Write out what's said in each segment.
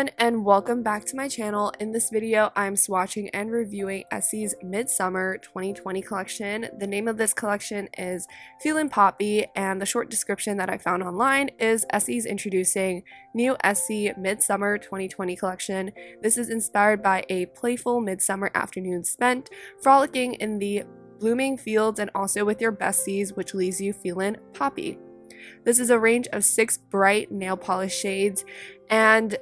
everyone, and welcome back to my channel. In this video, I'm swatching and reviewing Essie's Midsummer 2020 collection. The name of this collection is Feelin' Poppy, and the short description that I found online is Essie's introducing new Essie Midsummer 2020 collection. This is inspired by a playful midsummer afternoon spent frolicking in the blooming fields and also with your besties, which leaves you feeling poppy. This is a range of 6 bright nail polish shades, and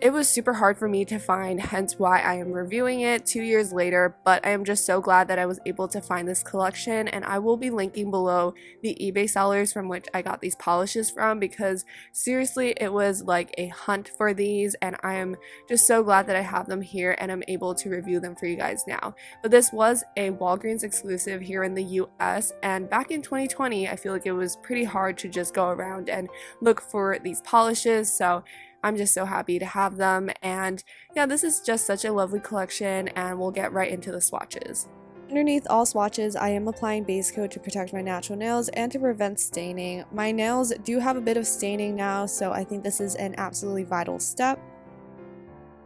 it was super hard for me to find, hence why I am reviewing it 2 years later, but I am just so glad that I was able to find this collection, and I will be linking below the eBay sellers from which I got these polishes from, because seriously it was like a hunt for these, and I am just so glad that I have them here and I'm able to review them for you guys now. But this was a Walgreens exclusive here in the US, and back in 2020 I feel like it was pretty hard to just go around and look for these polishes, so I'm just so happy to have them. And yeah, this is just such a lovely collection, and we'll get right into the swatches. Underneath all swatches, I am applying base coat to protect my natural nails and to prevent staining. My nails do have a bit of staining now, so I think this is an absolutely vital step.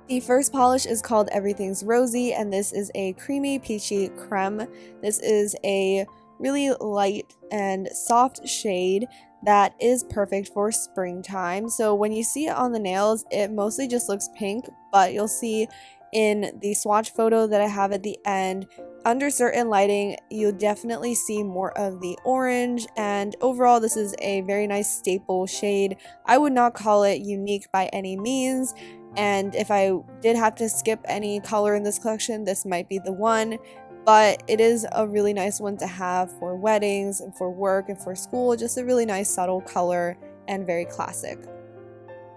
The first polish is called Everything's Rosy, and this is a creamy peachy creme. This is a really light and soft shade that is perfect for springtime. So when you see it on the nails, it mostly just looks pink, but you'll see in the swatch photo that I have at the end, under certain lighting, you'll definitely see more of the orange, and overall this is a very nice staple shade. I would not call it unique by any means, and if I did have to skip any color in this collection, this might be the one. But it is a really nice one to have for weddings and for work and for school. Just a really nice subtle color and very classic.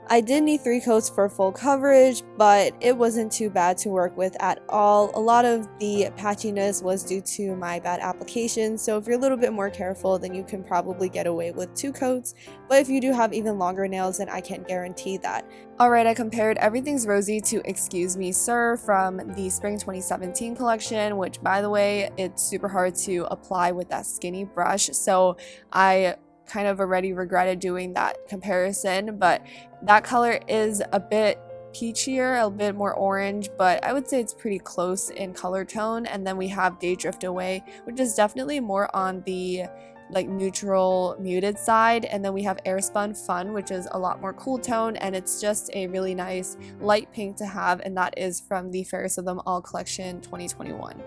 I did need 3 coats for full coverage, but it wasn't too bad to work with at all. A lot of the patchiness was due to my bad application, so if you're a little bit more careful, then you can probably get away with 2 coats. But if you do have even longer nails, then I can't guarantee that. Alright, I compared Everything's Rosy to Excuse Me Sir from the Spring 2017 collection, which, by the way, it's super hard to apply with that skinny brush, so I kind of already regretted doing that comparison. But that color is a bit peachier, a bit more orange, but I would say it's pretty close in color tone. And then we have Day Drift Away, which is definitely more on the like neutral muted side, and then we have Airspun Fun, which is a lot more cool tone, and it's just a really nice light pink to have, and that is from the Fairest of Them All collection 2021.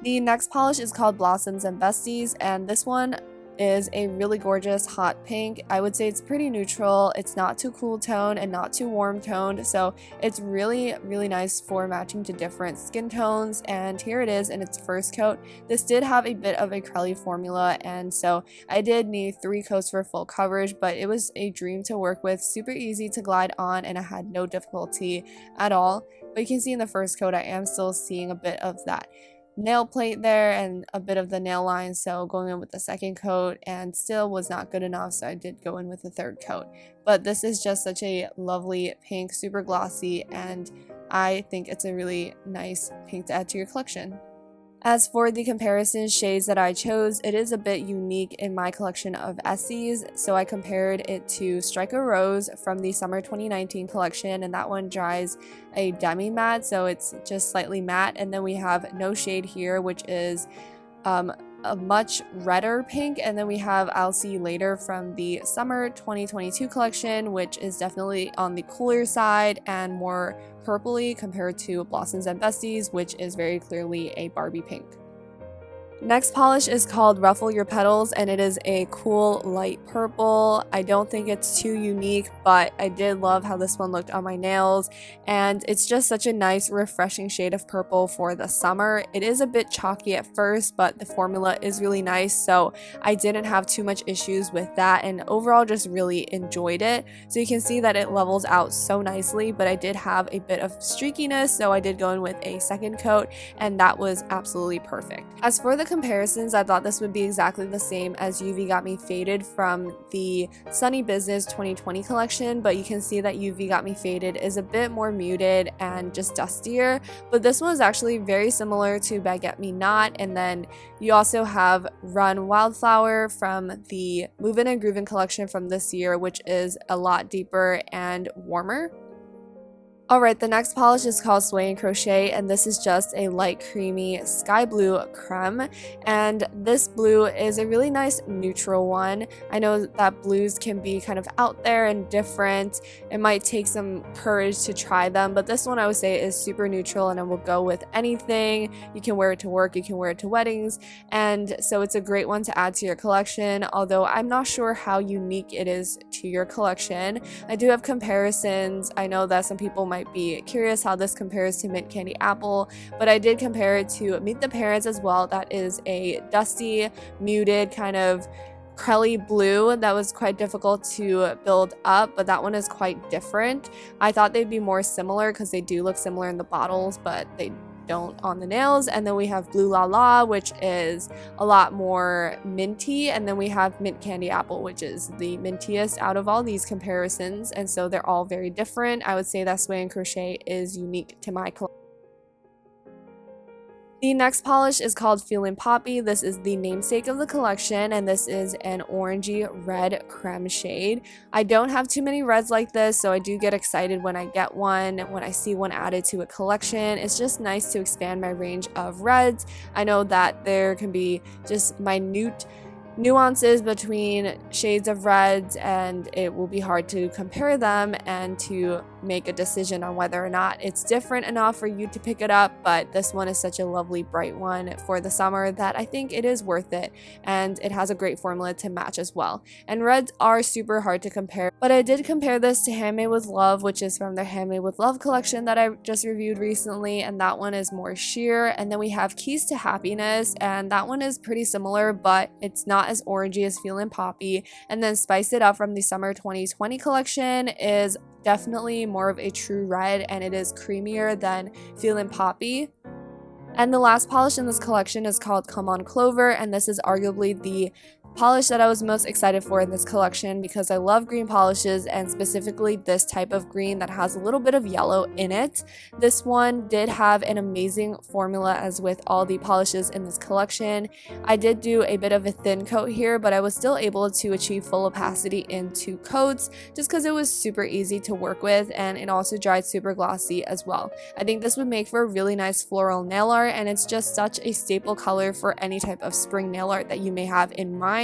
The next polish is called Blossoms and Besties, and this one is a really gorgeous hot pink. I would say it's pretty neutral. It's not too cool tone and not too warm toned, so it's really nice for matching to different skin tones. And here it is in its first coat. This did have a bit of a curly formula, and so I did need 3 coats for full coverage, but it was a dream to work with, super easy to glide on, and I had no difficulty at all. But you can see in the first coat I am still seeing a bit of that nail plate there and a bit of the nail line, so going in with the second coat and still was not good enough, so I did go in with the third coat. But this is just such a lovely pink, super glossy, and I think it's a really nice pink to add to your collection. As for the comparison shades that I chose, it is a bit unique in my collection of Essies, so I compared it to Strike a Rose from the Summer 2019 collection, and that one dries a demi matte, so it's just slightly matte. And then we have No Shade here, which is a much redder pink, and then we have I'll See You Later from the Summer 2022 collection, which is definitely on the cooler side and more purpley compared to Blossoms and Besties, which is very clearly a Barbie pink. Next polish is called Ruffle Your Petals, and it is a cool light purple. I don't think it's too unique, but I did love how this one looked on my nails, and it's just such a nice refreshing shade of purple for the summer. It is a bit chalky at first, but the formula is really nice, so I didn't have too much issues with that, and overall just really enjoyed it. So you can see that it levels out so nicely, but I did have a bit of streakiness, so I did go in with a second coat, and that was absolutely perfect. As for the comparisons, I thought this would be exactly the same as UV Got Me Faded from the Sunny Business 2020 collection, but you can see that UV Got Me Faded is a bit more muted and just dustier, but this one is actually very similar to Baguette Me Not. And then you also have Run Wildflower from the Movin' and Groovin' collection from this year, which is a lot deeper and warmer. Alright, the next polish is called Swain Crochet, and this is just a light creamy sky blue creme, and this blue is a really nice neutral one. I know that blues can be kind of out there and different. It might take some courage to try them, but this one I would say is super neutral and it will go with anything. You can wear it to work, you can wear it to weddings, and so it's a great one to add to your collection, although I'm not sure how unique it is to your collection. I do have comparisons. I know that some people might be curious how this compares to Mint Candy Apple, but I did compare it to Meet the Parents as well. That is a dusty, muted kind of crelly blue that was quite difficult to build up, but that one is quite different. I thought they'd be more similar because they do look similar in the bottles, but they don't on the nails. And then we have Blue La La, which is a lot more minty, and then we have Mint Candy Apple, which is the mintiest out of all these comparisons, and so they're all very different. I would say that Swain Crochet is unique to my collection. The next polish is called Feelin' Poppy. This is the namesake of the collection, and this is an orangey red creme shade. I don't have too many reds like this, so I do get excited when I get one, when I see one added to a collection. It's just nice to expand my range of reds. I know that there can be just minute nuances between shades of reds, and it will be hard to compare them and to make a decision on whether or not it's different enough for you to pick it up, but this one is such a lovely bright one for the summer that I think it is worth it, and it has a great formula to match as well. And reds are super hard to compare, but I did compare this to Handmade with Love, which is from their Handmade with Love collection that I just reviewed recently, and that one is more sheer. And then we have Keys to Happiness, and that one is pretty similar, but it's not as orangey as Feelin' Poppy. And then Spice It Up from the Summer 2020 collection is definitely more of a true red, and it is creamier than Feelin' Poppy. And the last polish in this collection is called On Clover, and this is arguably the polish that I was most excited for in this collection because I love green polishes, and specifically this type of green that has a little bit of yellow in it. This one did have an amazing formula as with all the polishes in this collection. I did do a bit of a thin coat here, but I was still able to achieve full opacity in 2 coats just because it was super easy to work with, and it also dried super glossy as well. I think this would make for a really nice floral nail art, and it's just such a staple color for any type of spring nail art that you may have in mind,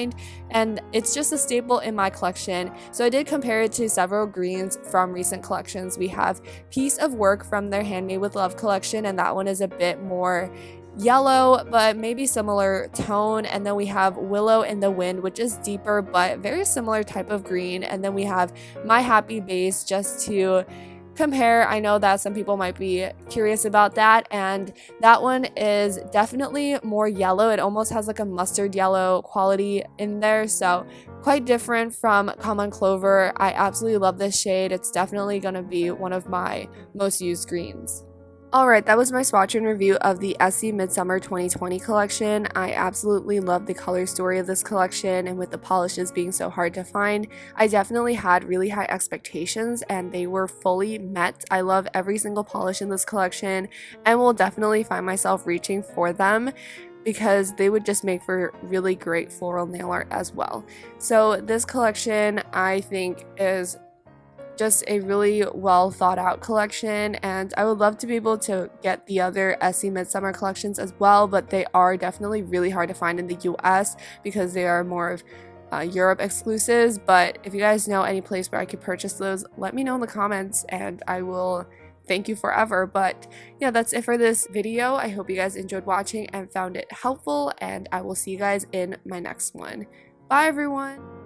and it's just a staple in my collection. So I did compare it to several greens from recent collections. We have Piece of Work from their Handmade with Love collection, and that one is a bit more yellow but maybe similar tone. And then we have Willow in the Wind, which is deeper but very similar type of green. And then we have My Happy Base, just to compare. I know that some people might be curious about that, and that one is definitely more yellow. It almost has like a mustard yellow quality in there, so quite different from On Clover. I absolutely love this shade. It's definitely going to be one of my most used greens. Alright, that was my swatch and review of the Essie Midsummer 2020 collection. I absolutely love the color story of this collection, and with the polishes being so hard to find, I definitely had really high expectations and they were fully met. I love every single polish in this collection and will definitely find myself reaching for them because they would just make for really great floral nail art as well. So this collection I think is just a really well thought out collection, and I would love to be able to get the other Essie Midsummer collections as well, but they are definitely really hard to find in the US because they are more of Europe exclusives. But if you guys know any place where I could purchase those, let me know in the comments and I will thank you forever. But yeah, that's it for this video. I hope you guys enjoyed watching and found it helpful, and I will see you guys in my next one. Bye everyone!